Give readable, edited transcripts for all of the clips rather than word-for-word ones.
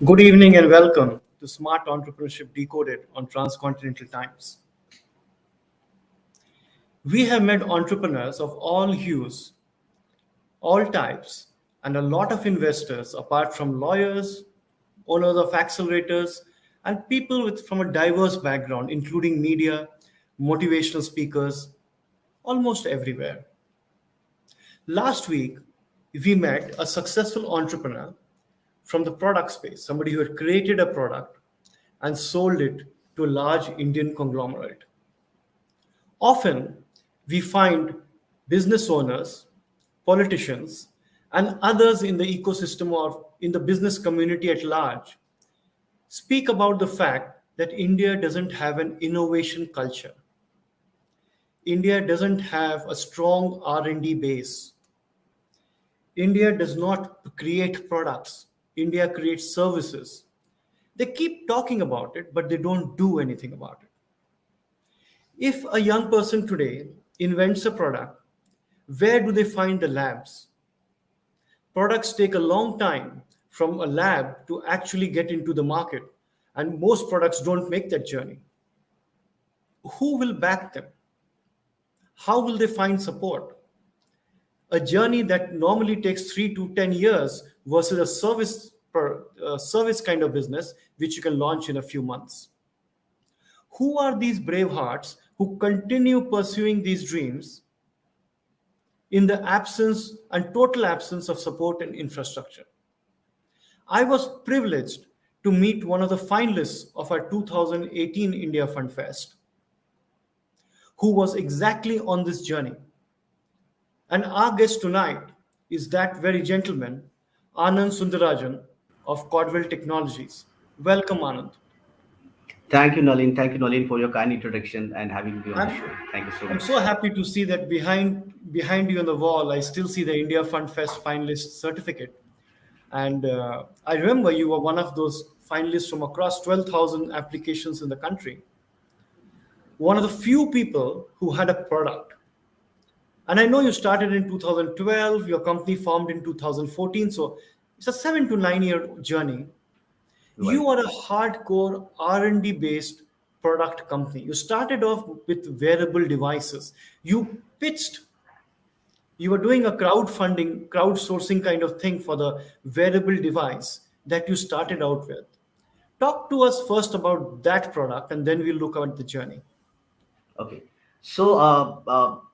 Good evening and welcome to Smart Entrepreneurship Decoded on Transcontinental Times. We have met entrepreneurs of all hues, all types, and a lot of investors apart from lawyers, owners of accelerators, and people from a diverse background, including media, motivational speakers, almost everywhere. Last week, we met a successful entrepreneur from the product space, somebody who had created a product and sold it to a large Indian conglomerate. Often, we find business owners, politicians, and others in the ecosystem or in the business community at large speak about the fact that India doesn't have an innovation culture. India doesn't have a strong R&D base. India does not create products. India creates services. They keep talking about it, but they don't do anything about it. If a young person today invents a product, where do they find the labs? Products take a long time from a lab to actually get into the market, and most products don't make that journey. Who will back them? How will they find support? A journey that normally takes 3 to 10 years versus a service kind of business which you can launch in a few months. Who are these brave hearts who continue pursuing these dreams in the absence and total absence of support and infrastructure? I was privileged to meet one of the finalists of our 2018 India Fund Fest, who was exactly on this journey. And our guest tonight is that very gentleman, Anand Sundararajan of KoDwell Technologies. Welcome, Anand. Thank you, Nalin. Thank you, Nalin, for your kind introduction and having me on the I'm, show. Thank you so I'm much. so happy to see that behind you on the wall, I still see the India Fund Fest finalist certificate. And I remember you were one of those finalists from across 12,000 applications in the country. One of the few people who had a product. And I know you started in 2012, your company formed in 2014, so it's a 7 to 9 year journey. Right. You are a hardcore R&D based product company. You started off with wearable devices. You were doing a crowdsourcing kind of thing for the wearable device that you started out with. Talk to us first about that product and then we'll look at the journey. Okay. So,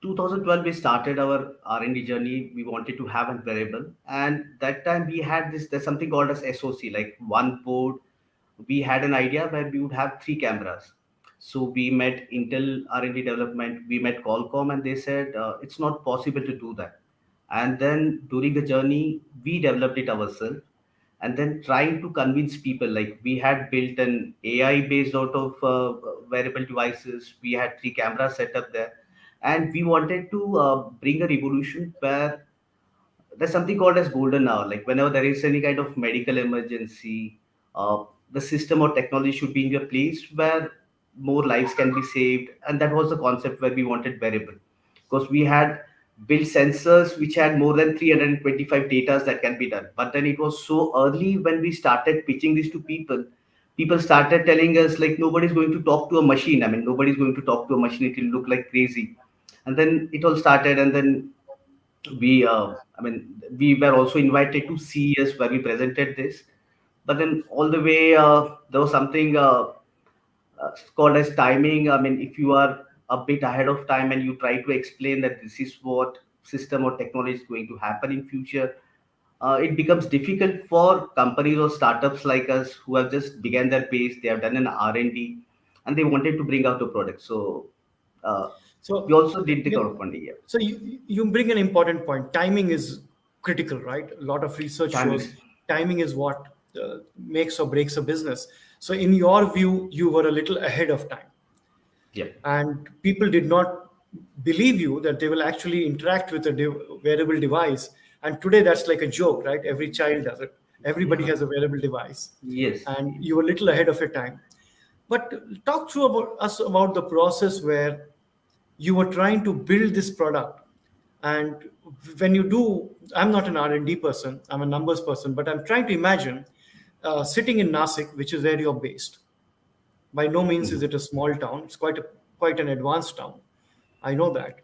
2012, we started our R&D journey. We wanted to have a variable, and that time we had this. There's something called as SOC, like one board. We had an idea where we would have three cameras. So we met Intel R&D development. We met Qualcomm, and they said it's not possible to do that. And then during the journey, we developed it ourselves and then trying to convince people, like we had built an AI based out of wearable devices. We had three cameras set up there, and we wanted to bring a revolution where there's something called as golden hour. Like whenever there is any kind of medical emergency, the system or technology should be in a place where more lives can be saved. And that was the concept where we wanted wearable, because we had built sensors which had more than 325 data that can be done. But then it was so early when we started pitching this to people. People started telling us like nobody's going to talk to a machine. I mean, nobody's going to talk to a machine. It will look like crazy. And then it all started, and then we were also invited to CES where we presented this. But then all the way, there was something called as timing. I mean, if you are a bit ahead of time and you try to explain that this is what system or technology is going to happen in future, it becomes difficult for companies or startups like us who have just began their pace. They have done an R&D and they wanted to bring out a product. So uh, we So, also did the you, crowdfunding. Yeah. so you bring an important point. Timing is critical, right? A lot of research Timing. shows timing is what makes or breaks a business. So, in your view, you were a little ahead of time, Yeah. and people did not believe you that they will actually interact with a wearable device. And today, that's like a joke, right? Every child does it. Everybody Yeah. has a wearable device, Yes. and you were a little ahead of your time. But talk through about the process where you were trying to build this product, and when you do, I'm not an R&D person, I'm a numbers person, but I'm trying to imagine sitting in Nasik, which is where you're based. By no means is Mhm. it a small town. It's quite an advanced town. I know that.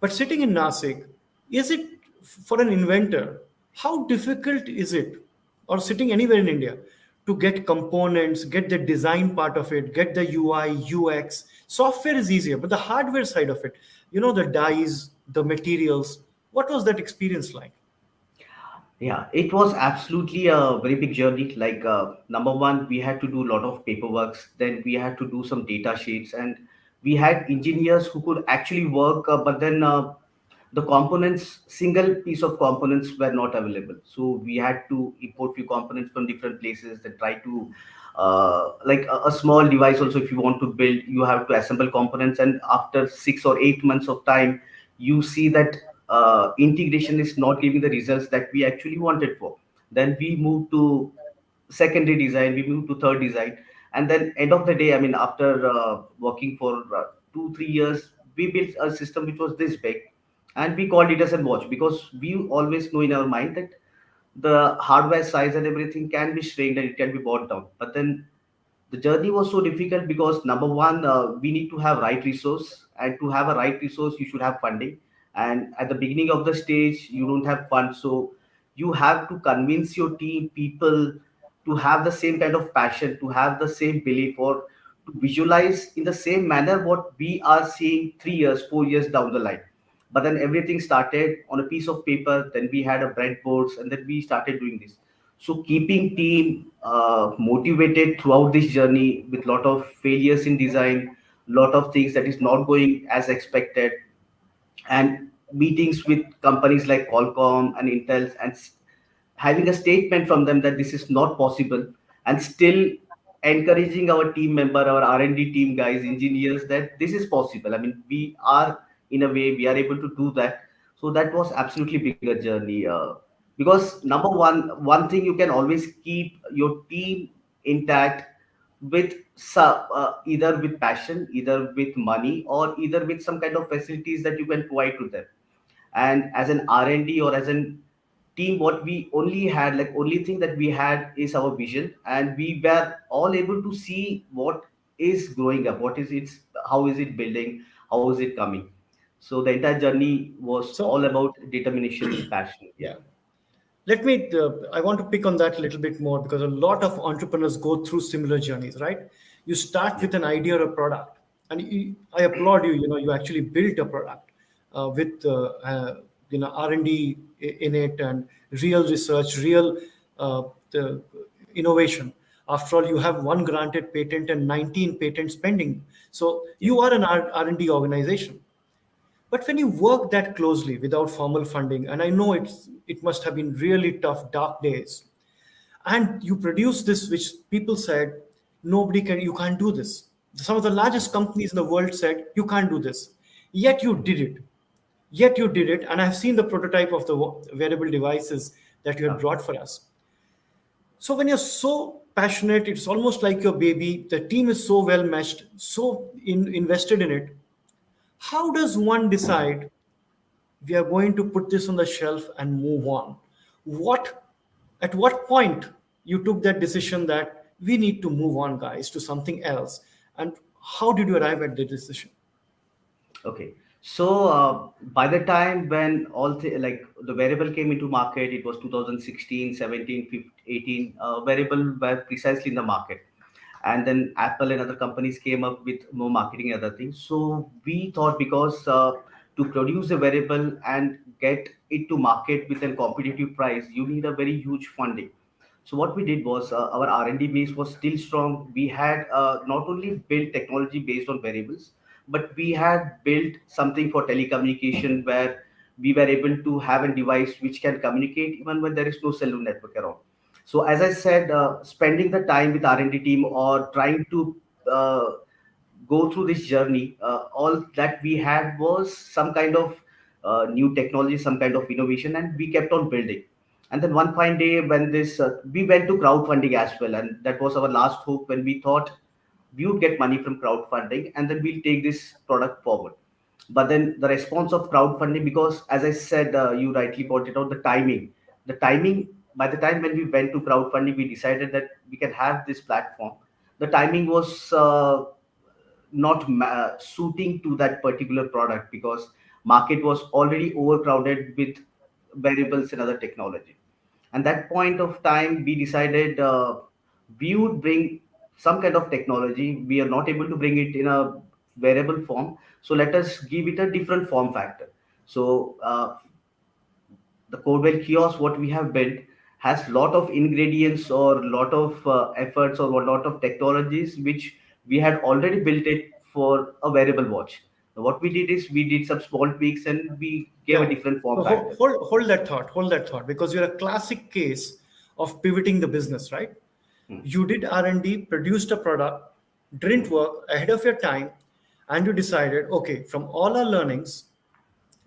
But sitting in Nasik, is it for an inventor? How difficult is it, or sitting anywhere in India, to get components, get the design part of it, get the UI, UX? Software is easier, but the hardware side of it, the dies, the materials. What was that experience like? Yeah, it was absolutely a very big journey. Like number one, we had to do a lot of paperwork. Then we had to do some data sheets, and we had engineers who could actually work. But then the components, single piece of components were not available. So we had to import few components from different places. Then try to like a small device. Also, if you want to build, you have to assemble components, and after 6 or 8 months of time, you see that integration is not giving the results that we actually wanted for. Then we moved to secondary design, we moved to third design, and then end of the day, I mean, after working for 2 3 years, we built a system which was this big, and we called it as a watch because we always know in our mind that the hardware size and everything can be shrinked and it can be brought down. But then the journey was so difficult because number one, we need to have right resource, and to have a right resource you should have funding, and at the beginning of the stage you don't have funds. So you have to convince your team people to have the same kind of passion, to have the same belief, or to visualize in the same manner what we are seeing 3 years 4 years down the line. But then everything started on a piece of paper, then we had a breadboards, and then we started doing this. So keeping team motivated throughout this journey with lot of failures in design, lot of things that is not going as expected, and meetings with companies like Qualcomm and Intel, and having a statement from them that this is not possible, and still encouraging our team member, our R&D team guys, engineers, that this is possible. I mean, we are, in a way we are able to do that. So that was absolutely bigger journey, because number one thing, you can always keep your team intact with either with passion, either with money, or either with some kind of facilities that you can provide to them. And as an R&D or as an team, what we only had, like only thing that we had is our vision, and we were all able to see what is growing up, what is its, how is it building, how is it coming. So the entire journey was So, all about determination and passion. Yeah. yeah. I want to pick on that a little bit more because a lot of entrepreneurs go through similar journeys, right? You start Yeah. with an idea or a product, and I applaud you. You actually built a product with R&D in it and real research, real the innovation. After all, you have one granted patent and 19 patents pending. So Yeah. you are an R&D organization. But when you work that closely without formal funding, and I know it must have been really tough, dark days, and you produce this, which people said, you can't do this. Some of the largest companies in the world said, you can't do this. Yet you did it. Yet you did it. And I've seen the prototype of the wearable devices that you had Okay. brought for us. So when you're so passionate, it's almost like your baby. The team is so well meshed, so invested in it. How does one decide we are going to put this on the shelf and move on? What, at what point you took that decision that we need to move on, guys, to something else? And how did you arrive at the decision? Okay. So by the time when like the variable came into market, it was 2016, 17, 15, 18. Variable were precisely in the market, and then Apple and other companies came up with more marketing and other things. So we thought, because to produce a variable and get it to market with a competitive price, you need a very huge funding. So what we did was, our R&D base was still strong. We had not only built technology based on variables, but we had built something for telecommunication where we were able to have a device which can communicate even when there is no cellular network around. So as I said, spending the time with R&D team, or trying to uh, go through this journey, all that we had was some kind of new technology, some kind of innovation, and we kept on building. And then one fine day, when this we went to crowdfunding as well, and that was our last hope, when we thought we would get money from crowdfunding and then we'll take this product forward. But then the response of crowdfunding, because as I said, you rightly pointed out the timing. The timing by the time when we went to crowdfunding, we decided that we can have this platform. The timing was not suiting to that particular product because market was already overcrowded with variables and other technology. And that point of time, we decided we would bring some kind of technology. We are not able to bring it in a variable form, so let us give it a different form factor. So the KoDwell kiosk, what we have built, has lot of ingredients or lot of efforts or a lot of technologies which we had already built it for a wearable watch. What we did is we did some small tweaks and we gave a Yeah. different form So factor. hold that thought, because you're a classic case of pivoting the business, right? Hmm. You did R&D, produced a product, didn't work ahead of your time, and you decided, okay, from all our learnings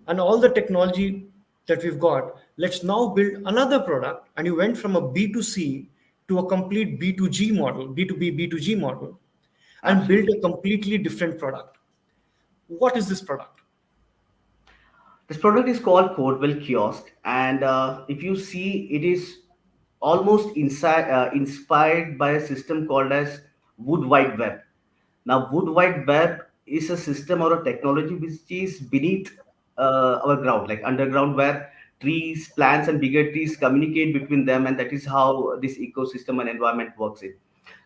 and all the technology that we've got, let's now build another product. And you went from a B2C to a complete B2G model, B2B, B2G model, and built a Absolutely. completely different product. What is this product? This product is called KoDwell Kiosk, and if you see, it is almost inspired by a system called as Wood Wide Web. Now, Wood Wide Web is a system or a technology which is beneath our ground, like underground, where trees, plants, and bigger trees communicate between them, and that is how this ecosystem and environment works. In.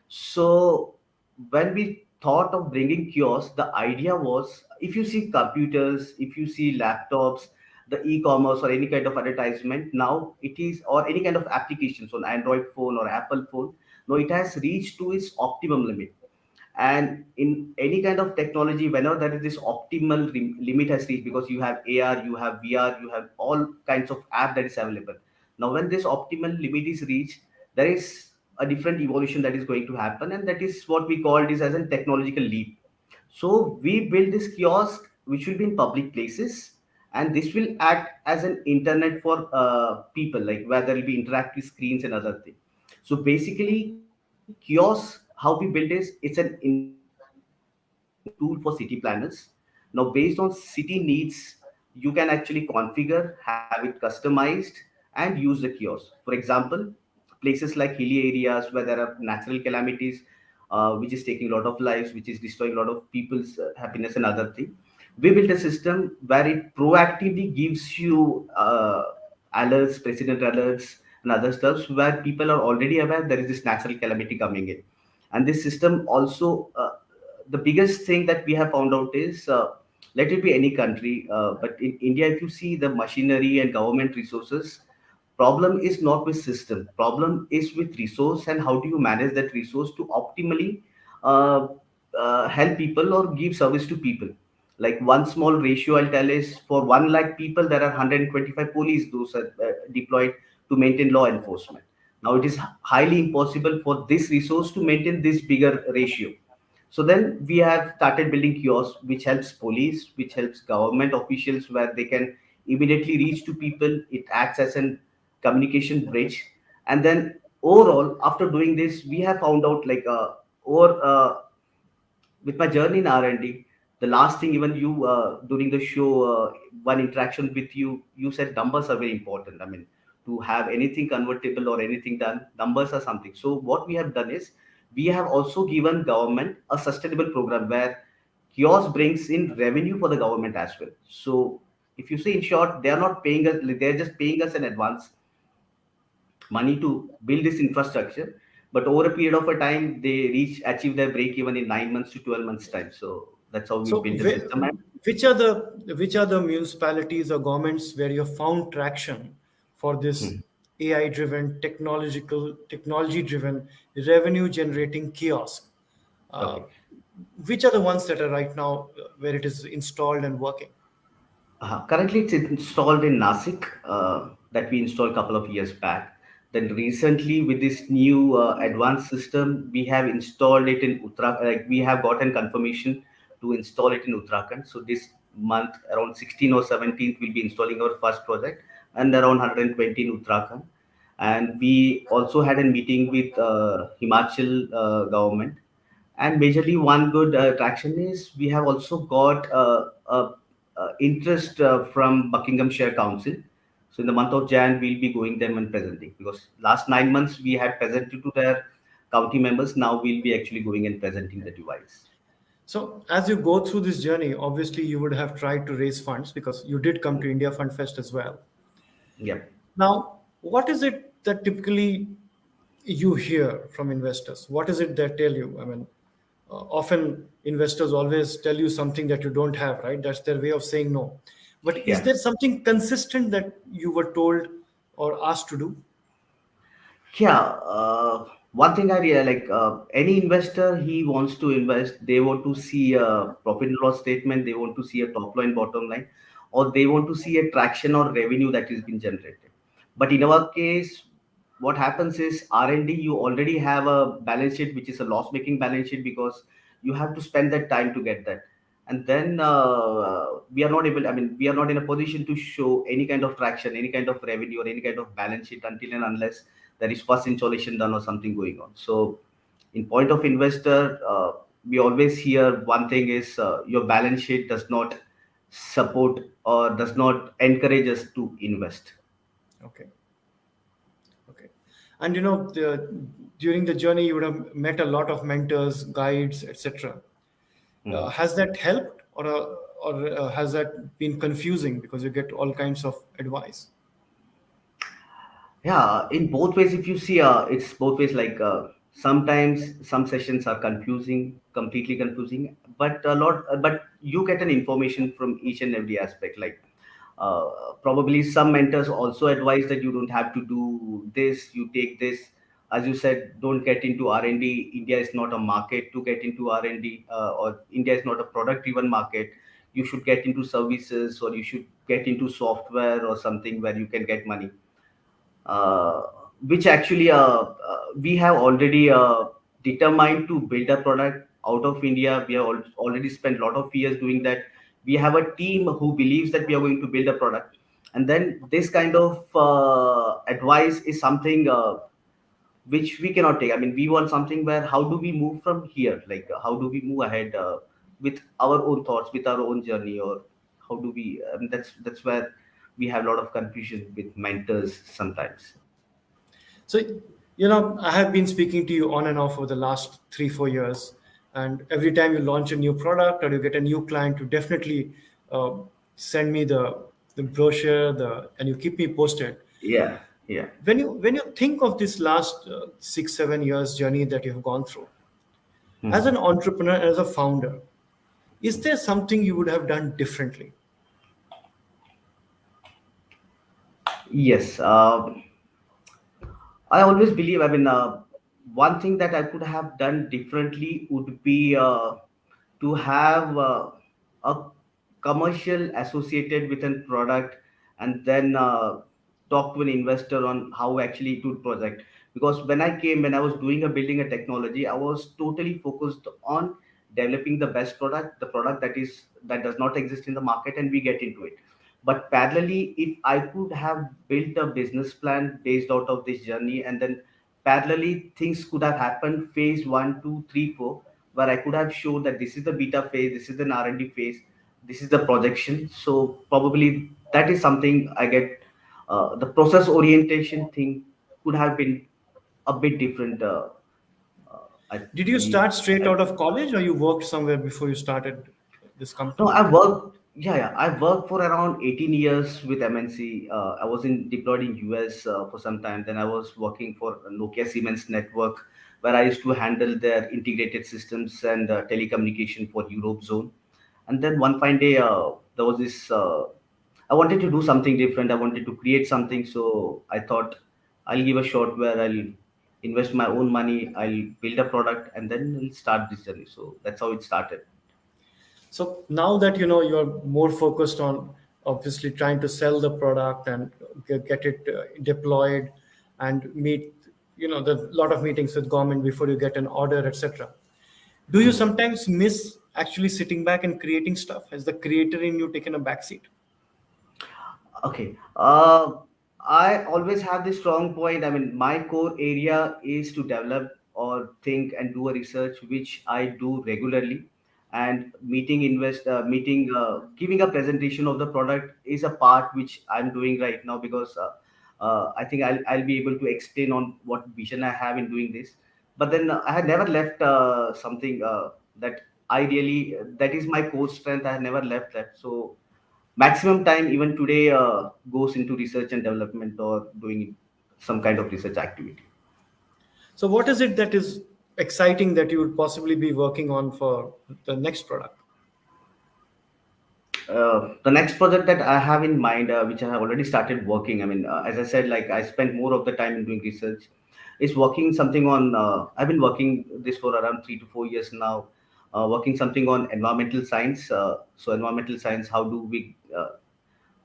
So when we thought of bringing kiosks, the idea was if you see computers, if you see laptops, the e-commerce or any kind of advertisement, now it is or any kind of applications on Android phone or Apple phone, now it has reached to its optimum limit. And in any kind of technology, whenever there is this optimal limit has reached, because you have AR, you have VR, you have all kinds of app that is available. Now when this optimal limit is reached, there is a different evolution that is going to happen, and that is what we call this as a technological leap. So we build this kiosk which will be in public places, and this will act as an internet for people, like where there will be interactive screens and other things. So basically, kiosk, how we build is it's an interactive tool for city planners. Now, based on city needs, you can actually configure, have it customized, and use the kiosk. For example, places like hilly areas where there are natural calamities, which is taking a lot of lives, which is destroying a lot of people's happiness and other thing. We built a system where it proactively gives you alerts, president alerts, and other stuff where people are already aware there is this natural calamity coming in. And this system also, the biggest thing that we have found out is, let it be any country, but in India, if you see the machinery and government resources, problem is not with system, problem is with resource, and how do you manage that resource to optimally uh, help people or give service to people. Like one small ratio I'll tell is, for 1 lakh people there are 125 police, those are deployed to maintain law enforcement. Now it is highly impossible for this resource to maintain this bigger ratio. So then we have started building kiosks which helps police, which helps government officials, where they can immediately reach to people. It acts as an communication bridge. And then overall, after doing this, we have found out like over with my journey in R&D, the last thing, even you during the show, one interaction with you, you said numbers are very important. I mean, to have anything convertible or anything done, numbers are something. So what we have done is we have also given government a sustainable program where kiosk brings in revenue for the government as well. So if you say in short, they are not paying us; they're just paying us an advance money to build this infrastructure, but over a period of a time they reach achieve their break even in 9 months to 12 months time. So that's how we So, build the system. And which are the municipalities or governments where you found traction for this hmm, AI-driven, technology-driven, revenue-generating kiosk? Uh, okay. which are the ones that are right now where it is installed and working? Currently, it's installed in Nasik, that we installed a couple of years back. Then recently, with this new advanced system, we have installed it in Uttarakhand. Like we have gotten confirmation to install it in Uttarakhand. So this month, around 16 or 17th, we'll be installing our first project, and around 120 in Uttarakhand. And we also had a meeting with Himachal government, and majorly one good traction is we have also got interest from Buckinghamshire Council. So in the month of Jan, we'll be going them and presenting, because last 9 months we had presented to their county members. Now we'll be actually going and presenting the device. So as you go through this journey, obviously you would have tried to raise funds because you did come to India Fund Fest as well. Yeah. Now, what is it that typically you hear from investors? What is it they tell you? I mean, often investors always tell you something that you don't have, right? That's their way of saying no. But is Yeah. there something consistent that you were told or asked to do? Yeah, one thing I really like, any investor, he wants to invest. They want to see a profit and loss statement. They want to see a top line, bottom line, or they want to see a traction or revenue that is being generated. But in our case, what happens is R&D. You already have a balance sheet which is a loss making balance sheet, because you have to spend that time to get that. And then we are not able. I mean, we are not in a position to show any kind of traction, any kind of revenue, or any kind of balance sheet until and unless there is first installation done or something going on. So in point of investor, we always hear one thing is, your balance sheet does not support or does not encourage us to invest. Okay, okay. And during the journey, you would have met a lot of mentors, guides, etc. Mhm. Has that helped, or has that been confusing because you get all kinds of advice? Yeah, in both ways, if you see, it's both ways. Like, sometimes some sessions are confusing, completely confusing, but a lot, but you get an information from each and every aspect. Like, probably some mentors also advise that you don't have to do this, you take this. As you said, don't get into R&D. India is not a market to get into R&D, or India is not a product driven market. You should get into services, or you should get into software or something where you can get money, uh, which actually, we have already determined to build a product out of India. We have already spent a lot of years doing that. We have a team who believes that we are going to build a product, and then this kind of advice is something which we cannot take. I mean, we want something where how do we move from here? Like, how do we move ahead with our own thoughts, with our own journey, or how do we? That's where we have a lot of confusion with mentors sometimes. So, I have been speaking to you on and off over the last 3, 4 years, and every time you launch a new product or you get a new client, you definitely uh, send me the brochure, and you keep me posted. Yeah, yeah. When you think of this last 6, 7 years journey that you have gone through as Mhm. an entrepreneur, as a founder, is there something you would have done differently? Yes. I always believe, I mean, one thing that I could have done differently would be to have a commercial associated with a product, and then talk to an investor on how actually to project. Because when I was doing a building a technology, I was totally focused on developing the best product, the product that does not exist in the market, and we get into it. But parallelly, if I could have built a business plan based out of this journey, and then parallelly things could have happened phase one, two, three, four, where I could have shown that this is the beta phase, this is the R&D phase, this is the projection. So probably that is something I get. The process orientation thing could have been a bit different. I Did you believe. start straight out of college, or you worked somewhere before you started this No, company? I worked. Yeah, yeah. I worked for around 18 years with MNC. I was deployed in US for some time. Then I was working for Nokia Siemens Network, where I used to handle their integrated systems and telecommunication for Europe zone. And then one fine day, there was this. I wanted to do something different. I wanted to create something. So I thought I'll give a shot where I'll invest my own money. I'll build a product, and then I'll start this journey. So that's how it started. So now that you're more focused on obviously trying to sell the product and get it deployed and meet the lot of meetings with government before you get an order, etc. Do you sometimes miss actually sitting back and creating stuff? Has the creator in you taken a backseat? Okay. I always have this strong point. I mean, my core area is to develop or think and do a research, which I do regularly. and giving a presentation of the product is a part which I'm doing right now, because I think I'll be able to explain on what vision I have in doing this. But then I had never left something that I really that is my core strength. I had never left that. So maximum time even today goes into research and development, or doing some kind of research activity. So, what is it that is exciting that you would possibly be working on for the next product? The next project that I have in mind, which I have already started working, I mean, as I said, like I spent more of the time in doing research, is working something on. I've been working this for around 3 to 4 years now, working something on environmental science. So environmental science, how do we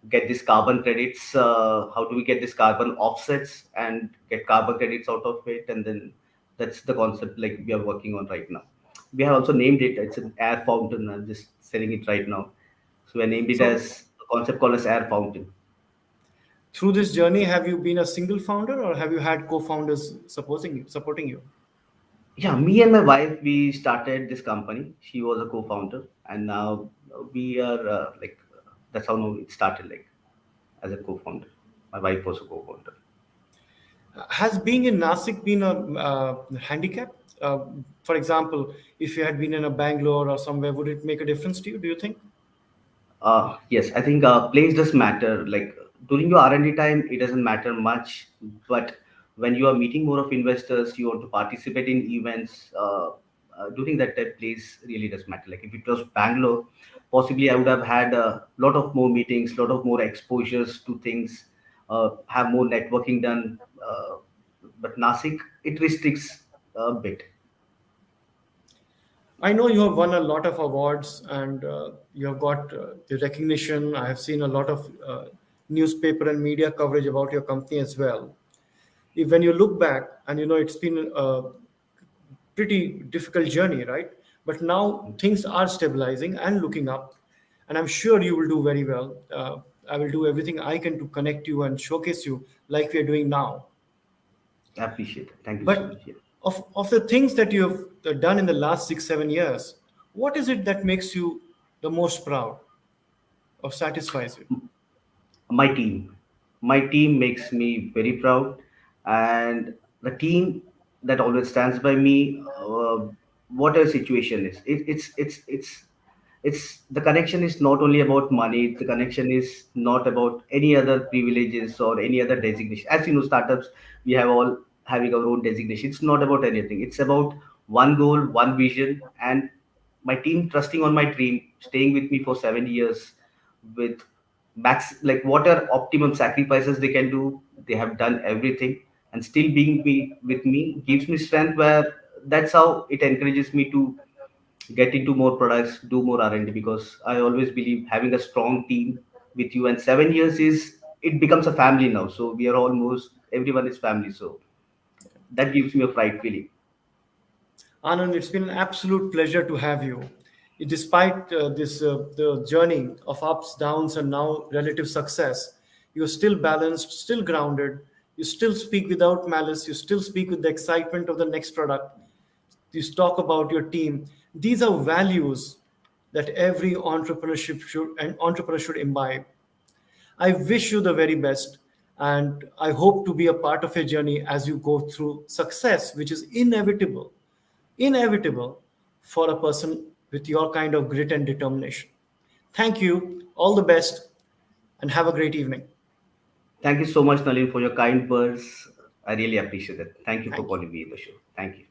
get these carbon credits? How do we get these carbon offsets and get carbon credits out of it? And then that's the concept like we are working on right now. We have also named it. It's an air fountain. I'm just selling it right now. So we named it So, as a concept called as air fountain. through this journey, have you been a single founder or have you had co-founders supporting you? Yeah, me and my wife, we started this company. She was a co-founder, and now we are that's how now it started, like as a co-founder. My wife was a co-founder. Has being in Nasik been a handicap? For example, if you had been in a Bangalore or somewhere, would it make a difference to you? Do you think? Yes, I think place does matter. Like during your R&D time, it doesn't matter much. But when you are meeting more of investors, you want to participate in events. During that time, place really does matter. Like if it was Bangalore, possibly I would have had a lot of more meetings, lot of more exposures to things, have more networking done. But Nasik, it restricts a bit. I know you have won a lot of awards and you have got the recognition. I have seen a lot of newspaper and media coverage about your company as well. If, when you look back, and you know it's been a pretty difficult journey, right? But now things are stabilizing and looking up, and I'm sure you will do very well. I will do everything I can to connect you and showcase you like we are doing now. I appreciate it. Thank you so But much. Yeah. of the things that you have done in the last 6 7 years, what is it that makes you the most proud or satisfies you? My team makes me very proud, and the team that always stands by me, whatever situation is, it's the connection is not only about money. The connection is not about any other privileges or any other designation. As you know, startups, we have all having our own designation. It's not about anything. It's about one goal, one vision, and my team trusting on my dream, staying with me for 7 years, with max, like what are optimum sacrifices they can do. They have done everything, and still being with me gives me strength, where that's how it encourages me to get into more products, do more R&D, because I always believe having a strong team with you, and 7 years is, it becomes a family now. So we are almost, everyone is family. So that gives me a pride feeling. Anand, it's been an absolute pleasure to have you. Despite this the journey of ups, downs, and now relative success, you're still balanced, still grounded. You still speak without malice. You still speak with the excitement of the next product. You talk about your team. These are values that every entrepreneur should imbibe. I wish you the very best, and I hope to be a part of your journey as you go through success, which is inevitable for a person with your kind of grit and determination. Thank you. All the best, and have a great evening. Thank you so much, Nalin, for your kind words. I really appreciate it. Thank you for Thank you. calling me in the show. Thank you.